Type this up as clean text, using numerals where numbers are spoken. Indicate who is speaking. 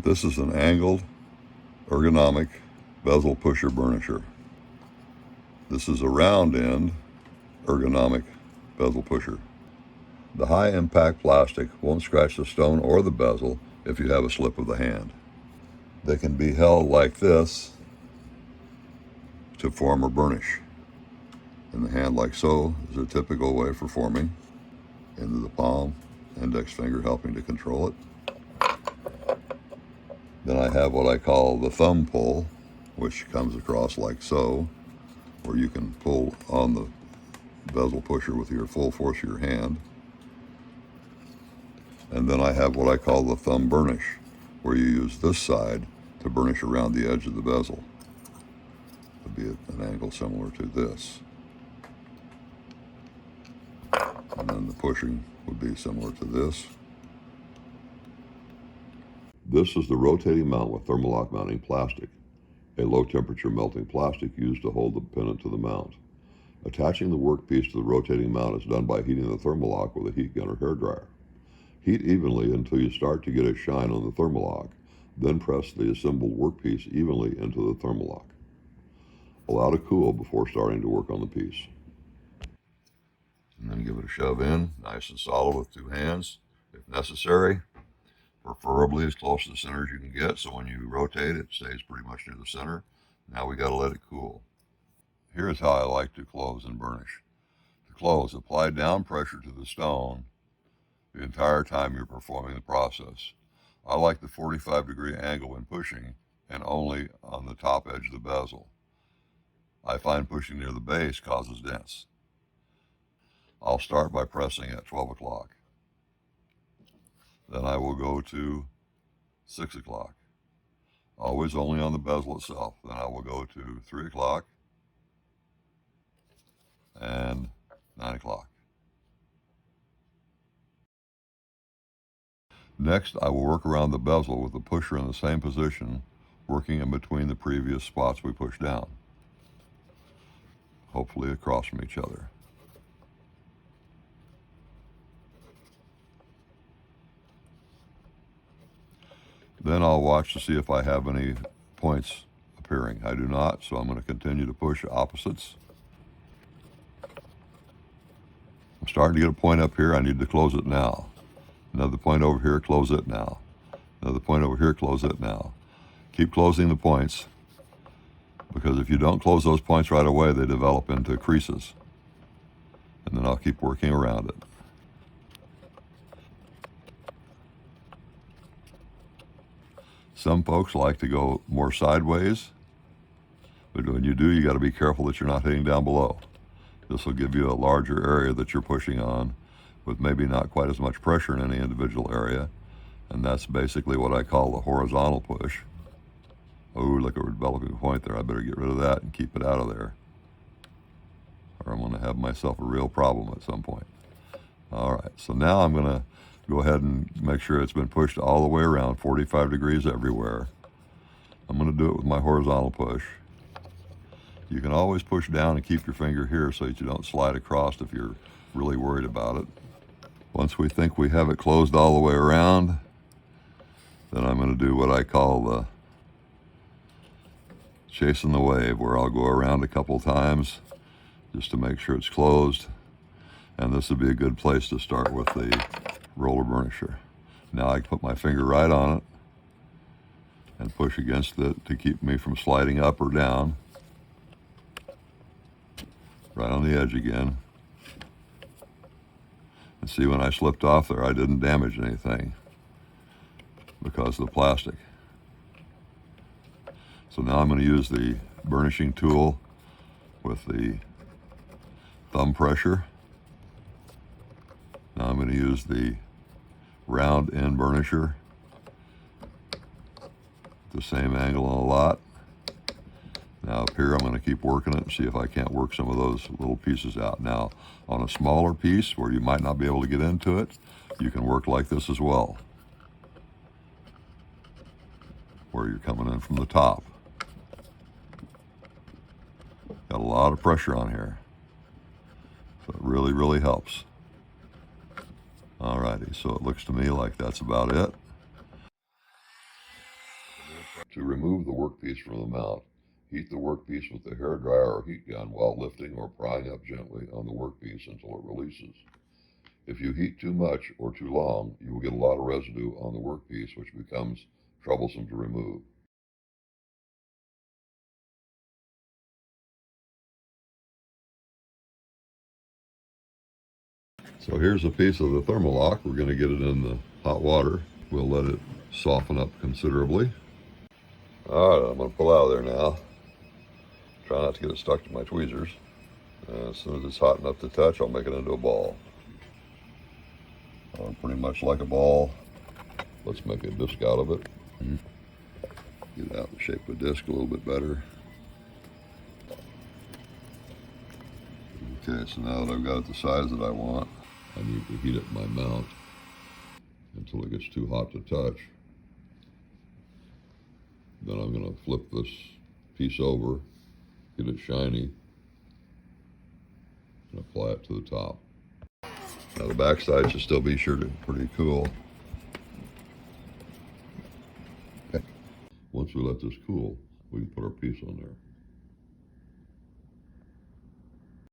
Speaker 1: This is an angled ergonomic bezel pusher burnisher. This is a round end ergonomic bezel pusher. The high impact plastic won't scratch the stone or the bezel if you have a slip of the hand. They can be held like this to form or burnish. In the hand like so is a typical way for forming. Into the palm, index finger helping to control it. Then I have what I call the thumb pull, which comes across like so, where you can pull on the bezel pusher with your full force of your hand. And then I have what I call the thumb burnish, where you use this side to burnish around the edge of the bezel. It would be an angle similar to this. And then the pushing would be similar to this. This is the rotating mount with Thermo-Loc mounting plastic, a low temperature melting plastic used to hold the pendant to the mount. Attaching the workpiece to the rotating mount is done by heating the Thermo-Loc with a heat gun or hairdryer. Heat evenly until you start to get a shine on the Thermo-Loc, then press the assembled workpiece evenly into the Thermo-Loc. Allow to cool before starting to work on the piece. And then give it a shove in, nice and solid with two hands, if necessary. Preferably as close to the center as you can get, so when you rotate it stays pretty much near the center. Now we got to let it cool. Here's how I like to close and burnish. To close, apply down pressure to the stone the entire time you're performing the process. I like the 45-degree angle when pushing and only on the top edge of the bezel. I find pushing near the base causes dents. I'll start by pressing at 12 o'clock. Then I will go to 6 o'clock. Always only on the bezel itself. Then I will go to 3 o'clock and 9 o'clock. Next, I will work around the bezel with the pusher in the same position, working in between the previous spots we pushed down, hopefully across from each other. Then I'll watch to see if I have any points appearing. I do not, so I'm going to continue to push opposites. I'm starting to get a point up here. I need to close it now. Another point over here, close it now. Another point over here, close it now. Keep closing the points, because if you don't close those points right away, they develop into creases. And then I'll keep working around it. Some folks like to go more sideways, but when you do, you got to be careful that you're not hitting down below. This will give you a larger area that you're pushing on with maybe not quite as much pressure in any individual area, and that's basically what I call the horizontal push. Oh, look, we're developing a point there. I better get rid of that and keep it out of there, or I'm going to have myself a real problem at some point. All right, so now I'm going to go ahead and make sure it's been pushed all the way around, 45 degrees everywhere. I'm going to do it with my horizontal push. You can always push down and keep your finger here so that you don't slide across if you're really worried about it. Once we think we have it closed all the way around, then I'm going to do what I call the chasing the wave, where I'll go around a couple times just to make sure it's closed. And this would be a good place to start with the roller burnisher. Now I can put my finger right on it and push against it to keep me from sliding up or down. Right on the edge again. And see, when I slipped off there, I didn't damage anything because of the plastic. So now I'm going to use the burnishing tool with the thumb pressure. Now I'm going to use the round end burnisher, the same angle on a lot. Now up here I'm going to keep working it and see if I can't work some of those little pieces out. Now on a smaller piece where you might not be able to get into it, you can work like this as well, where you're coming in from the top. Got a lot of pressure on here, so it really helps. Alrighty, so it looks to me like that's about it. To remove the workpiece from the mount, heat the workpiece with the hairdryer or heat gun while lifting or prying up gently on the workpiece until it releases. If you heat too much or too long, you will get a lot of residue on the workpiece, which becomes troublesome to remove. So here's a piece of the Thermo-Loc. We're going to get it in the hot water. We'll let it soften up considerably. All right, I'm going to pull out of there now. Try not to get it stuck to my tweezers. As soon as it's hot enough to touch, I'll make it into a ball. Pretty much like a ball. Let's make a disc out of it. Get it out the shape of a disc a little bit better. Okay, so now that I've got it the size that I want, I need to heat up my mount until it gets too hot to touch. Then I'm going to flip this piece over, get it shiny, and apply it to the top. Now the back side should still be pretty cool. Okay. Once we let this cool, we can put our piece on there.